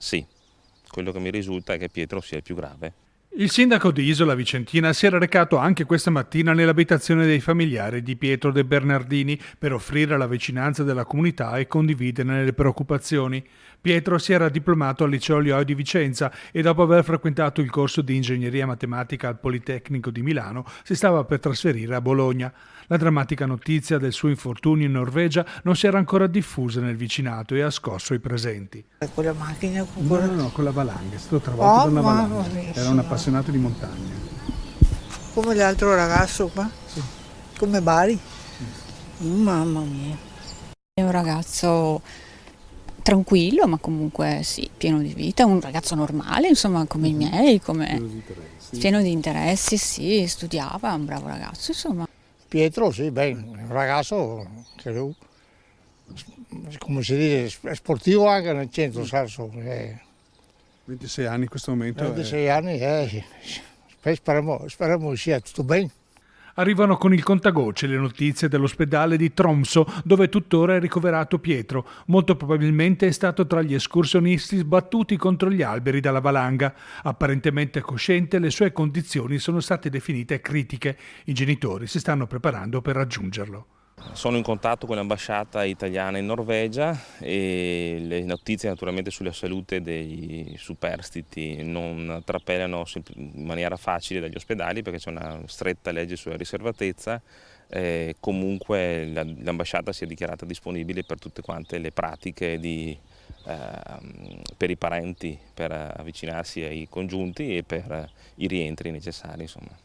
sì, quello che mi risulta è che Pietro sia il più grave. Il sindaco di Isola Vicentina si era recato anche questa mattina nell'abitazione dei familiari di Pietro De Bernardini per offrire la vicinanza della comunità e condividerne le preoccupazioni. Pietro si era diplomato al liceo Lioi di Vicenza e dopo aver frequentato il corso di ingegneria matematica al Politecnico di Milano si stava per trasferire a Bologna. La drammatica notizia del suo infortunio in Norvegia non si era ancora diffusa nel vicinato e ha scosso i presenti. Quella macchina con No, con la valanga, è stato travolto da una valanga. Era un appassionato di montagna. come l'altro ragazzo qua, Sì. come Bari. Mamma mia. È un ragazzo tranquillo, ma comunque sì, pieno di vita, un ragazzo normale, insomma, come i miei, pieno di interessi, sì, studiava, un bravo ragazzo, insomma. Pietro, sì, beh, è un ragazzo che lui, come si dice, è sportivo anche nel centro, senso, 26 anni in questo momento. 26 anni, speriamo che sia tutto bene. Arrivano con il contagocce le notizie dell'ospedale di Tromsø, dove tuttora è ricoverato Pietro. Molto probabilmente è stato tra gli escursionisti sbattuti contro gli alberi dalla valanga. Apparentemente cosciente, le sue condizioni sono state definite critiche. I genitori si stanno preparando per raggiungerlo. Sono in contatto con l'ambasciata italiana in Norvegia e le notizie naturalmente sulla salute dei superstiti non trapelano in maniera facile dagli ospedali perché c'è una stretta legge sulla riservatezza. Comunque l'ambasciata si è dichiarata disponibile per tutte quante le pratiche per i parenti, per avvicinarsi ai congiunti e per i rientri necessari, insomma.